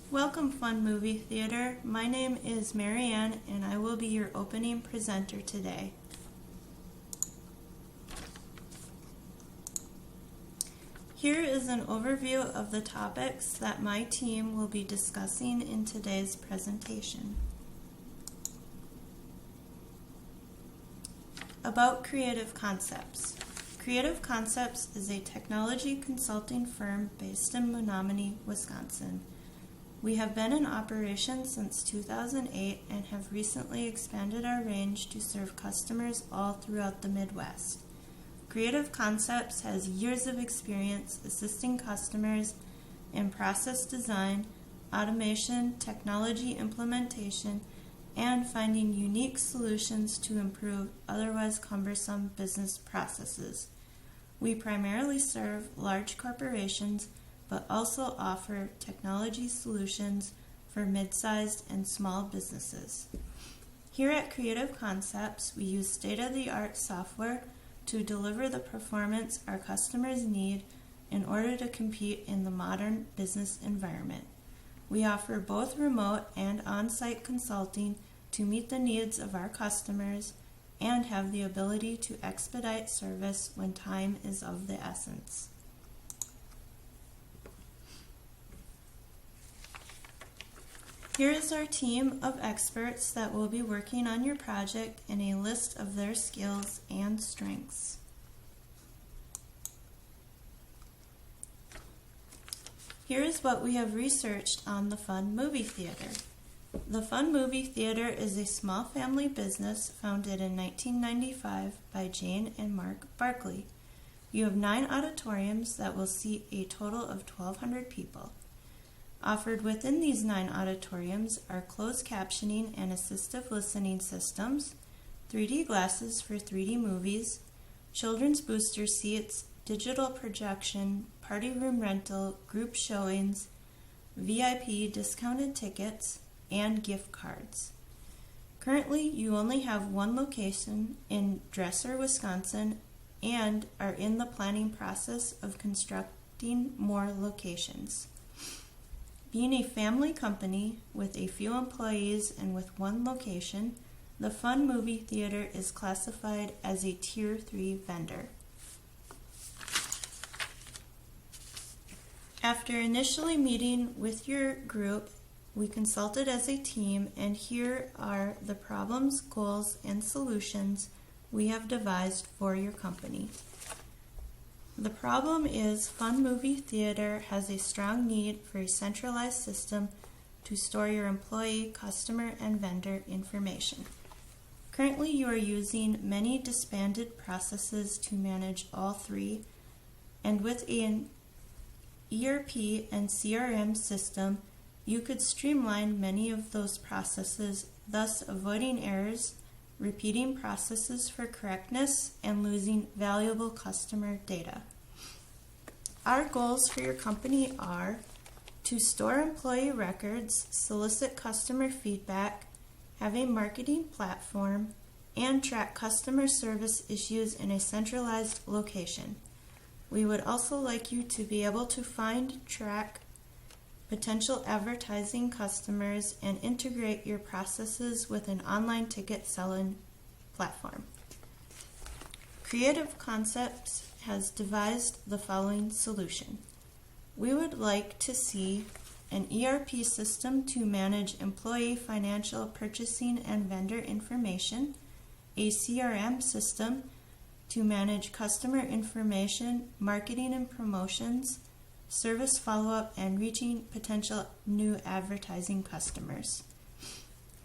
Welcome, Fun Movie Theater. My name is Marianne, and I will be your opening presenter today. Here is an overview of the topics that my team will be discussing in today's presentation. About Creative Concepts. Creative Concepts is a technology consulting firm based in Menominee, Wisconsin. We have been in operation since 2008 and have recently expanded our range to serve customers all throughout the Midwest. Creative Concepts has years of experience assisting customers in process design, automation, technology implementation, and finding unique solutions to improve otherwise cumbersome business processes. We primarily serve large corporations, but also offer technology solutions for mid-sized and small businesses. Here at Creative Concepts, we use state-of-the-art software to deliver the performance our customers need in order to compete in the modern business environment. We offer both remote and on-site consulting to meet the needs of our customers and have the ability to expedite service when time is of the essence. Here is our team of experts that will be working on your project and a list of their skills and strengths. Here is what we have researched on the Fun Movie Theater. The Fun Movie Theater is a small family business founded in 1995 by Jane and Mark Barkley. You have 9 auditoriums that will seat a total of 1,200 people. Offered within these 9 auditoriums are closed captioning and assistive listening systems, 3D glasses for 3D movies, children's booster seats, digital projection, party room rental, group showings, VIP discounted tickets, and gift cards. Currently, you only have one location in Dresser, Wisconsin, and are in the planning process of constructing more locations. Being a family company with a few employees and with one location, the Fun Movie Theater is classified as a Tier 3 vendor. After initially meeting with your group, we consulted as a team, and here are the problems, goals, and solutions we have devised for your company. The problem is Fun Movie Theater has a strong need for a centralized system to store your employee, customer, and vendor information. Currently, you are using many disbanded processes to manage all 3, and with an ERP and CRM system, you could streamline many of those processes, thus avoiding errors, repeating processes for correctness, and losing valuable customer data. Our goals for your company are to store employee records, solicit customer feedback, have a marketing platform, and track customer service issues in a centralized location. We would also like you to be able to find, track potential advertising customers, and integrate your processes with an online ticket selling platform. Creative Concepts has devised the following solution. We would like to see an ERP system to manage employee financial, purchasing, and vendor information, a CRM system to manage customer information, marketing and promotions, service follow-up, and reaching potential new advertising customers.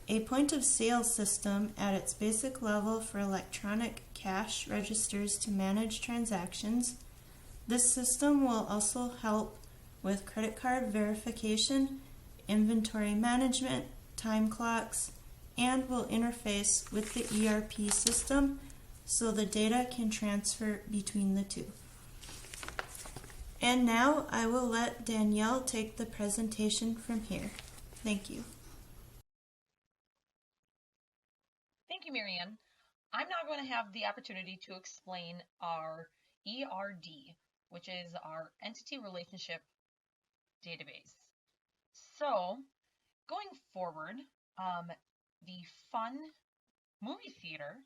A point-of-sale system at its basic level for electronic cash registers to manage transactions. This system will also help with credit card verification, inventory management, time clocks, and will interface with the ERP system so the data can transfer between the two. And now I will let Danielle take the presentation from here. Thank you. Thank you, Marianne. I'm now going to have the opportunity to explain our ERD, which is our Entity Relationship Database. So going forward, the fun movie theater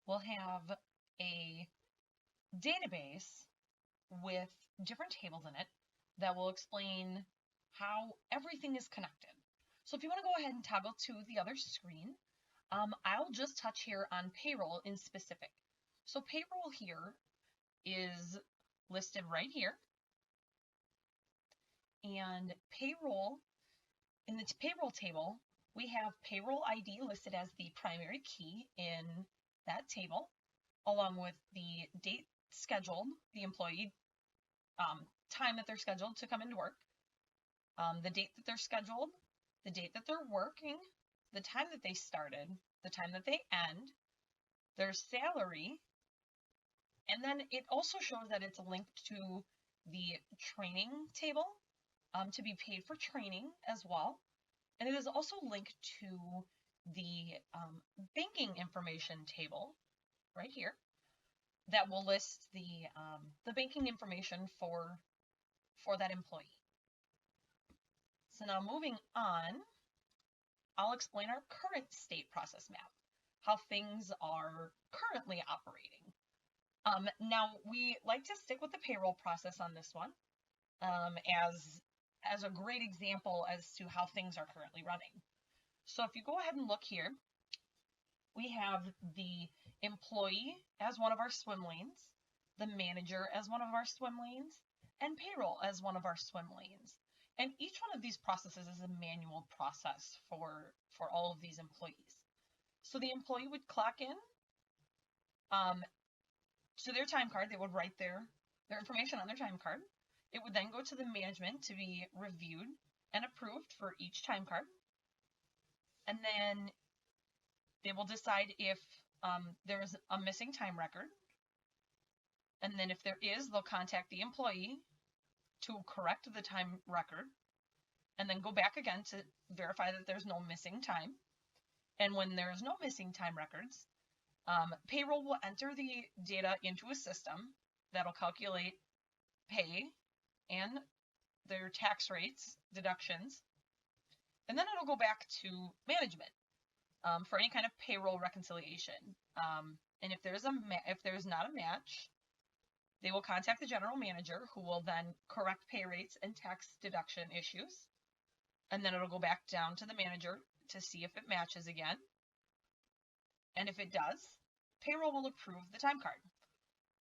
will have a database with different tables in it that will explain how everything is connected. So if you want to go ahead and toggle to the other screen, I'll just touch here on payroll in specific. So payroll here is listed right here. And payroll, in the payroll table, we have payroll ID listed as the primary key in that table, along with the date scheduled, the employee time that they're scheduled to come into work, the date that they're scheduled, the date that they're working, the time that they started, the time that they end, their salary, and then it also shows that it's linked to the training table to be paid for training as well. And it is also linked to the banking information table right here that will list the banking information for that employee. So now moving on, I'll explain our current state process map, how things are currently operating. Now we like to stick with the payroll process on this one as a great example as to how things are currently running. So if you go ahead and look here, we have the employee as one of our swim lanes, the manager as one of our swim lanes, and payroll as one of our swim lanes. And each one of these processes is a manual process for all of these employees. So the employee would clock in to their time card. They would write their information on their time card. It would then go to the management to be reviewed and approved for each time card. And then they will decide if there is a missing time record. And then if there is, they'll contact the employee to correct the time record and then go back again to verify that there's no missing time. And when there's no missing time records, payroll will enter the data into a system that'll calculate pay and their tax rates, deductions, and then it'll go back to management for any kind of payroll reconciliation. And if there's not a match, they will contact the general manager, who will then correct pay rates and tax deduction issues. And then it'll go back down to the manager to see if it matches again. And if it does, payroll will approve the time card.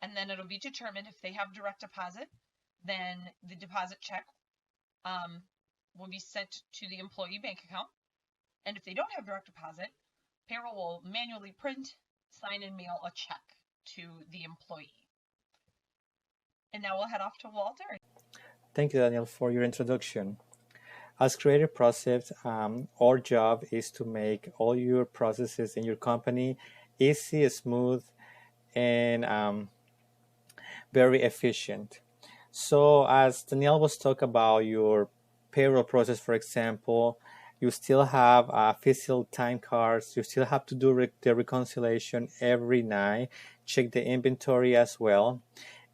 And then it'll be determined if they have direct deposit, then the deposit check will be sent to the employee bank account. And if they don't have direct deposit, payroll will manually print, sign, and mail a check to the employee. And now we'll head off to Walter. Thank you, Daniel, for your introduction. As creative process, our job is to make all your processes in your company easy, smooth, and very efficient. So as Daniel was talking about your payroll process, for example, you still have physical time cards. You still have to do the reconciliation every night, check the inventory as well.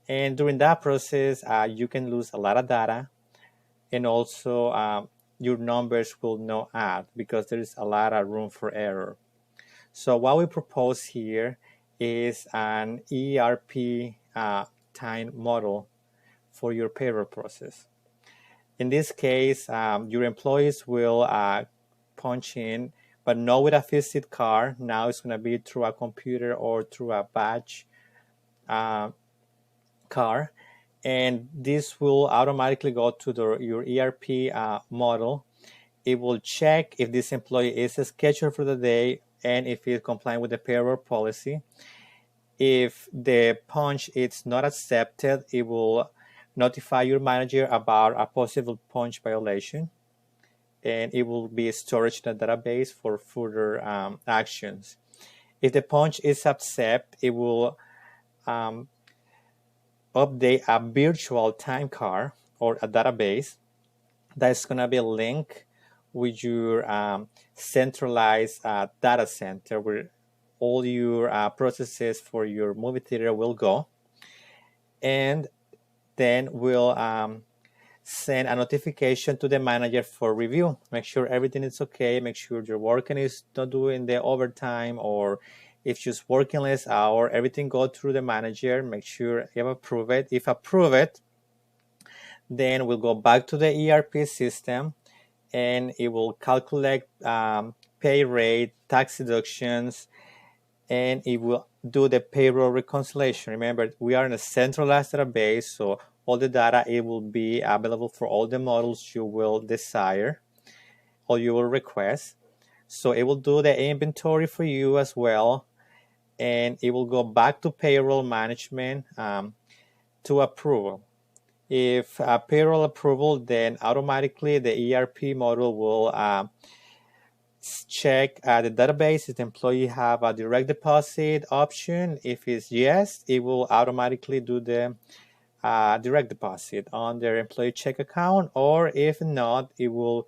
And during that process, you can lose a lot of data, and also your numbers will not add because there is a lot of room for error. So what we propose here is an ERP time model for your payroll process. In this case, your employees will punch in, but not with a physical card. Now it's going to be through a computer or through a badge card. And this will automatically go to your ERP model. It will check if this employee is scheduled for the day and if he's complying with the payroll policy. If the punch is not accepted, it will notify your manager about a possible punch violation, and it will be stored in a database for further actions. If the punch is accepted, it will update a virtual time card or a database that's going to be linked with your centralized data center where all your processes for your movie theater will go. And then we'll send a notification to the manager for review. Make sure everything is okay. Make sure your working is not doing the overtime, or if she's working less hour, everything go through the manager. Make sure you approve it. If approve it, then we'll go back to the ERP system and it will calculate pay rate, tax deductions, and it will do the payroll reconciliation. Remember, we are in a centralized database, so all the data, it will be available for all the models you will desire or you will request. So it will do the inventory for you as well, and it will go back to payroll management to approval. If payroll approval, then automatically the ERP model will check the database. If the employee have a direct deposit option, if it's yes, it will automatically do the direct deposit on their employee check account, or if not, it will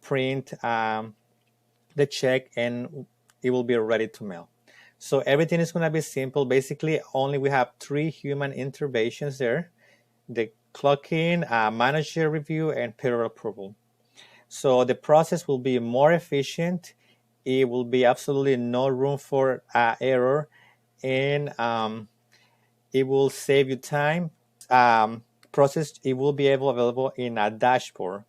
print the check and it will be ready to mail. So everything is going to be simple. Basically, only we have 3 human interventions there: the clock in, manager review, and payroll approval. So the process will be more efficient. It will be absolutely no room for error, and it will save you time. Process, it will be available in a dashboard,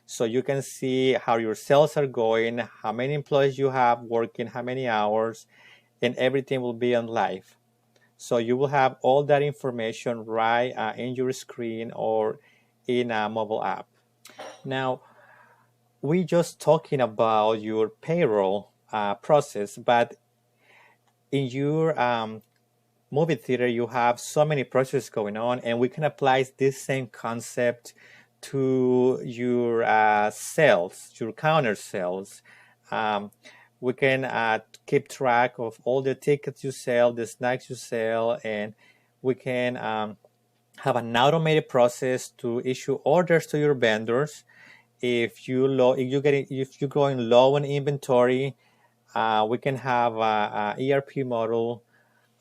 so you can see how your sales are going, how many employees you have working, how many hours, and everything will be on live. So you will have all that information right in your screen or in a mobile app. Now, we just talking about your payroll process, but in your movie theater, you have so many processes going on, and we can apply this same concept to your sales, your counter sales. We can keep track of all the tickets you sell, the snacks you sell, and we can have an automated process to issue orders to your vendors. If you're going low on inventory, we can have a ERP model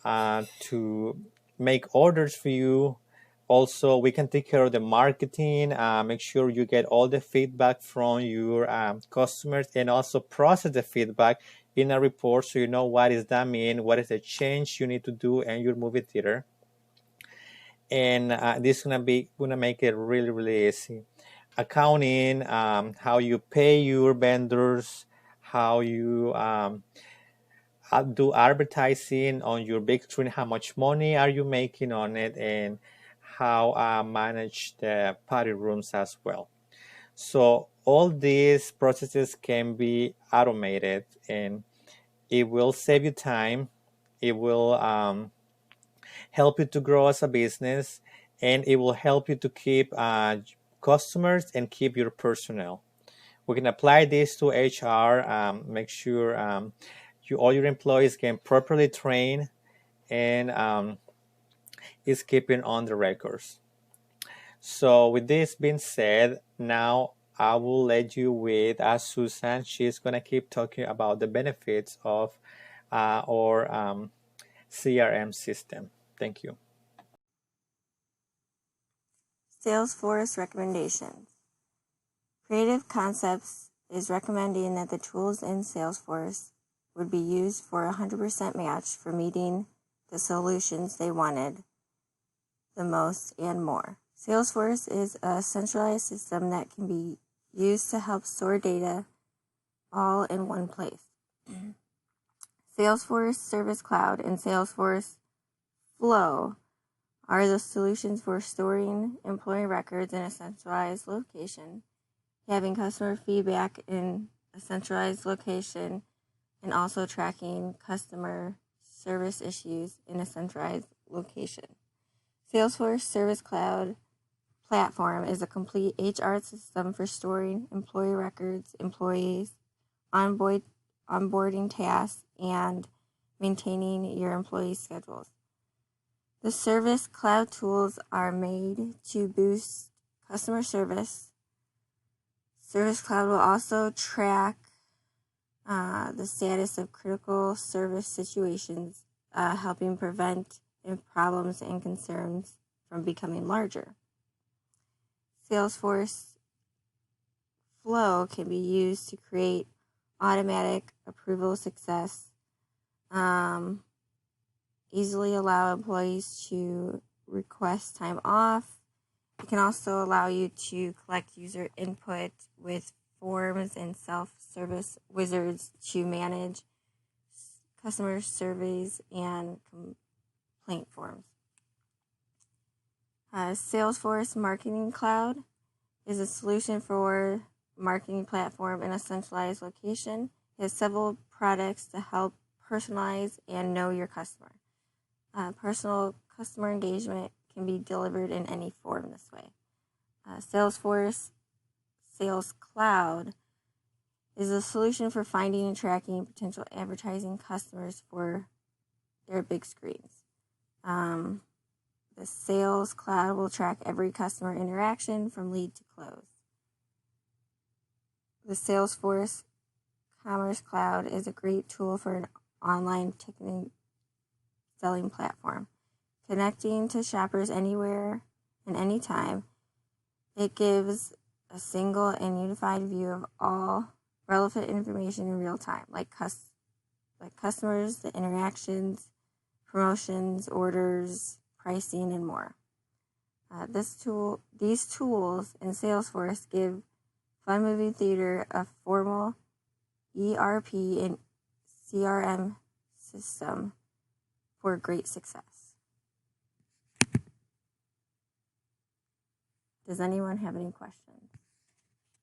to make orders for you. Also, we can take care of the marketing, make sure you get all the feedback from your customers, and also process the feedback in a report so you know what does that mean, what is the change you need to do in your movie theater. And this is gonna make it really, really easy. Accounting, how you pay your vendors, how you do advertising on your big screen, how much money are you making on it, and how manage the party rooms as well. So all these processes can be automated, and it will save you time. It will help you to grow as a business, and it will help you to keep customers and keep your personnel. We can apply this to HR, make sure all your employees can properly train, and is keeping on the records. So with this being said, now I will let you with Susan. She's going to keep talking about the benefits of our CRM system. Thank you. Salesforce recommendations. Creative Concepts is recommending that the tools in Salesforce would be used for a 100% match for meeting the solutions they wanted the most and more. Salesforce is a centralized system that can be used to help store data all in one place. Salesforce Service Cloud and Salesforce Flow are the solutions for storing employee records in a centralized location, having customer feedback in a centralized location, and also tracking customer service issues in a centralized location. Salesforce Service Cloud platform is a complete HR system for storing employee records, employees, onboarding tasks, and maintaining your employee schedules. The Service Cloud tools are made to boost customer service. Service Cloud will also track the status of critical service situations, helping prevent problems and concerns from becoming larger. Salesforce Flow can be used to create automatic approval success, easily allow employees to request time off. It can also allow you to collect user input with forms and self-service wizards to manage customer surveys and complaint forms. Salesforce Marketing Cloud is a solution for marketing platform in a centralized location. It has several products to help personalize and know your customer. Personal customer engagement can be delivered in any form this way. Salesforce Sales Cloud is a solution for finding and tracking potential advertising customers for their big screens. The Sales Cloud will track every customer interaction from lead to close. The Salesforce Commerce Cloud is a great tool for an online ticketing selling platform, connecting to shoppers anywhere and anytime. It gives a single and unified view of all relevant information in real time, like customers, the interactions, promotions, orders, pricing, and more. These tools in Salesforce give Fun Movie Theater a formal ERP and CRM system for great success. Does anyone have any questions?